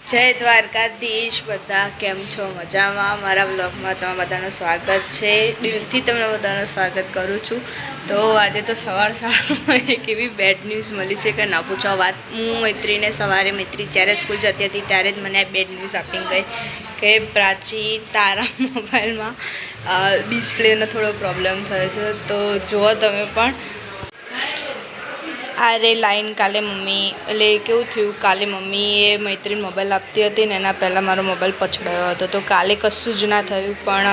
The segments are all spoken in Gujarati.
જય દ્વારકાધીશ બધા કેમ છો મજામાં મારા બ્લોગમાં તમારા બધાનું સ્વાગત છે દિલથી તમને બધાનું સ્વાગત કરું છું તો આજે તો સવારમાં એક એવી બેડ ન્યૂઝ મળી છે કે ના પૂછો વાત હું મૈત્રીને સવારે મૈત્રી જ્યારે સ્કૂલ જતી હતી ત્યારે જ મને આ બેડ ન્યૂઝ આપી ગઈ કે પ્રાચી તારા મોબાઈલમાં ડિસ્પ્લેનો થોડો પ્રોબ્લેમ થયો છે તો જુઓ તમે પણ અરે લાઈન કાલે મમ્મી એટલે કેવું થયું કાલે મમ્મીએ મૈત્રીને મોબાઈલ આપતી હતી ને એના પહેલાં મારો મોબાઈલ પછડાયો હતો તો કાલે કશું જ ના થયું પણ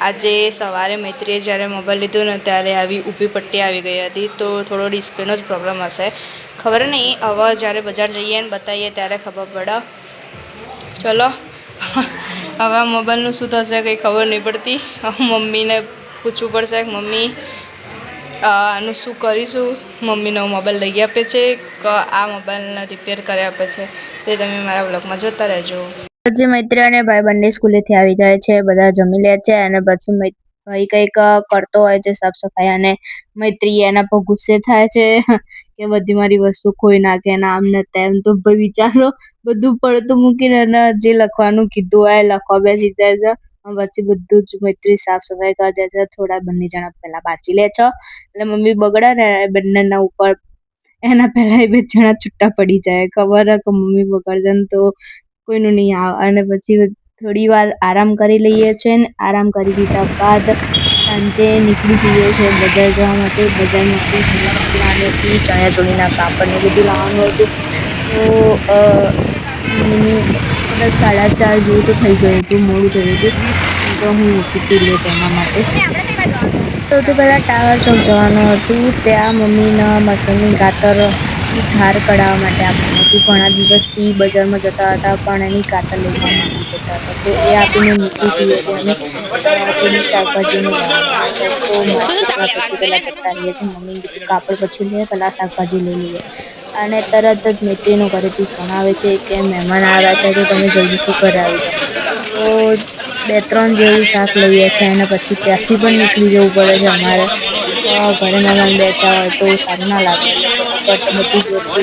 આજે સવારે મૈત્રીએ જ્યારે મોબાઈલ લીધો ને ત્યારે આવી ઊભી પટ્ટી આવી ગઈ હતી તો થોડો ડિસ્પ્લેનો જ પ્રોબ્લેમ હશે ખબર નહીં હવે જ્યારે બજાર જઈએ ને બતાવીએ ત્યારે ખબર પડે ચલો હવે આ મોબાઈલનું શું થશે કંઈ ખબર નહીં પડતી મમ્મીને પૂછવું પડશે મમ્મી આનું શું કરીશું મમ્મીનો મોબાઈલ લઈ આપે છે કે આ મોબાઈલને રિપેર કરી આપે છે તે તમે મારા બ્લોગમાં જોતા રહેજો પછી મૈત્રી અને ભાઈ બંને સ્કૂલેથી આવી જાય છે બધા જમી લે છે અને પછી ભાઈ કંઈક કરતો હોય છે સાફ સફાઈ અને મૈત્રી એના પર ગુસ્સે થાય છે કે બધી મારી વસ્તુ ખોઈ નાખે ને આમ ને તેમ તો ભાઈ વિચારો બધું પડતું મૂકીને એને જે લખવાનું કીધું હોય લખવા બેસી જાય છે પછી બધું જ મૈત્રી સાફ સફાઈ કરી દે છે થોડા બંને જણા પહેલા વાંચી લે છે એટલે મમ્મી બગડે ને બંનેના ઉપર એના પહેલા એ બે જણા છૂટા પડી જાય ખબર કે મમ્મી બગડશે ને તો કોઈનું નહીં આવે અને પછી થોડી વાર આરામ કરી લઈએ છીએ ને આરામ કરી લીધા બાદ સાંજે નીકળી જઈએ છીએ બજાર જવા માટે બજારમાંથી લાવવાની હતી ચણિયા ચોળીના કાપડ ને બધું લાવવાનું હતું તો મમ્મીની કદાચ 4:30 જેવું તો થઈ ગયું હતું મોડું થયું હતું તો હું ઉઠી હતી લેટ એના માટે સૌથી પહેલાં ટાવર ચોક જવાનું હતું ત્યાં મમ્મીના મશીનની કાતરની ધાર કઢાવવા માટે આપવાનું હતું ઘણા દિવસથી બજારમાં જતા હતા પણ એની કાતર લેવા માંગી જતા હતા તો એ આપીને નીકળી જઈએ છીએ અમે થોડી શાકભાજીને લેવા માટે તો માર્કેટમાં સૌથી પહેલાં જતા રહીએ છીએ મમ્મીને કીધું કાપડ પછી લઈએ પહેલાં શાકભાજી લઈ લઈએ અને તરત જ મૈત્રીનો ઘરેથી ફોન આવે છે કે મહેમાન આવ્યા છે તો તમે જલ્દીથી ઘરે આવી જાઓ તો 2-3 જેવું શાક લઈએ છીએ અને પછી ત્યાંથી પણ નીકળી જવું પડે છે અમારે ઘરે મહેમાન બેસ્યા હોય તો સારું ના લાગે એટલે ફટાફટ બધી જ વસ્તુ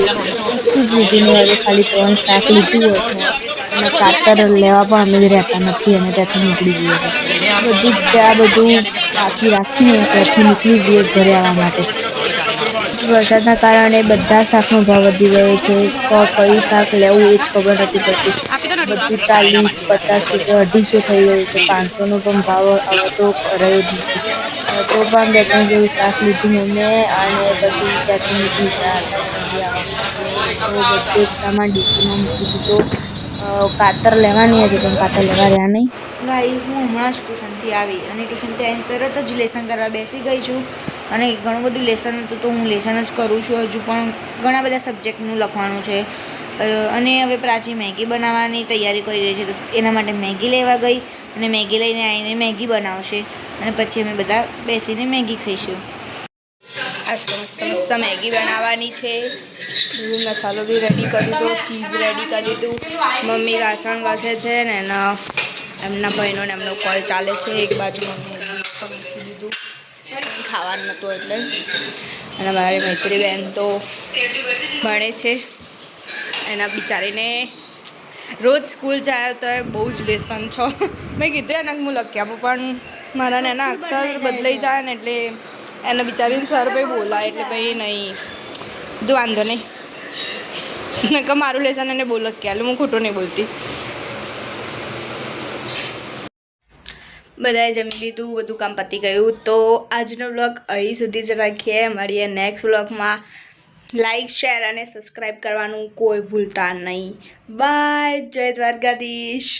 વસ્તુ જ લીધી નહીં હોય તો ખાલી 3 શાક લીધું હોય છે અને કાતર લેવા પણ અમે રહેતા નથી અને ત્યાંથી નીકળી જઈએ છીએ બધું જ ત્યાં બધું બાકી રાખીને ત્યાંથી નીકળી જઈએ ઘરે આવવા માટે વરસાદના કારણે બધા શાકનો ભાવ વધી ગયો છે કયું શાક લેવું એ જ ખબર નથી પડતી બધું 40-50 રૂપિયા 250 થઈ ગયું છે 500નો પણ ભાવ હવે તો રહ્યો જ નથી તો પણ 2-3 જેવું શાક લીધું મમ્મીએ અને પછી ત્યાંથી નીકળી ગયા હતા જલ્દી આવવા માટે તો બધો જ સામાન ડિક્કીમાં મૂકી દીધો કાતર લેવાની હતી પણ કાતર લેવા રહ્યા નહીં ગાઈઝ હું હમણાં જ ટ્યુશનથી આવી અને ટ્યુશનથી આવીને તરત જ લેસન કરવા બેસી ગઈ છું અને ઘણું બધું લેસન હતું તો હું લેસન જ કરું છું હજુ પણ ઘણા બધા સબ્જેક્ટનું લખવાનું છે અને હવે પ્રાચી મેગી બનાવવાની તૈયારી કરી રહી છે તો એના માટે મેગી લેવા ગઈ અને મેગી લઈને આવીને મેગી બનાવશે અને પછી અમે બધા બેસીને મેગી ખાઈશું આજ તો મસ્ત મેગી બનાવવાની છે મસાલો બી રેડી કરી દીધો ચીઝ રેડી કરી દીધું મમ્મી વાસણ ઘસે છે ને એના એમના ભાઈનો ને એમનો કોલ ચાલે છે એક બાજુ મમ્મી મૂકી દીધું ખાવાનું નહોતું એટલે અને મારી મૈત્રી બેન તો ભણે છે એના બિચારીને રોજ સ્કૂલ જાય તો એ બહુ જ લેસન છો મેં કીધું એને હું લખી આપું પણ મારા ને એના અક્ષર બદલાઈ જાય ને એટલે એને બિચારીને સર ભાઈ બોલાય એટલે ભાઈ નહીં બધું વાંધો નહીં નકર મારું લેસન એને બહુ લખી આલું હું ખોટું નહીં બોલતી બધાએ જમી લીધું બધું કામ પતી ગયું તો આજનો વ્લોગ અહીં સુધી જ રાખીએ મળીએ નેક્સ્ટ વ્લોગમાં લાઈક શેર અને સબસ્ક્રાઈબ કરવાનું કોઈ ભૂલતા નહીં બાય જય દ્વારકાધીશ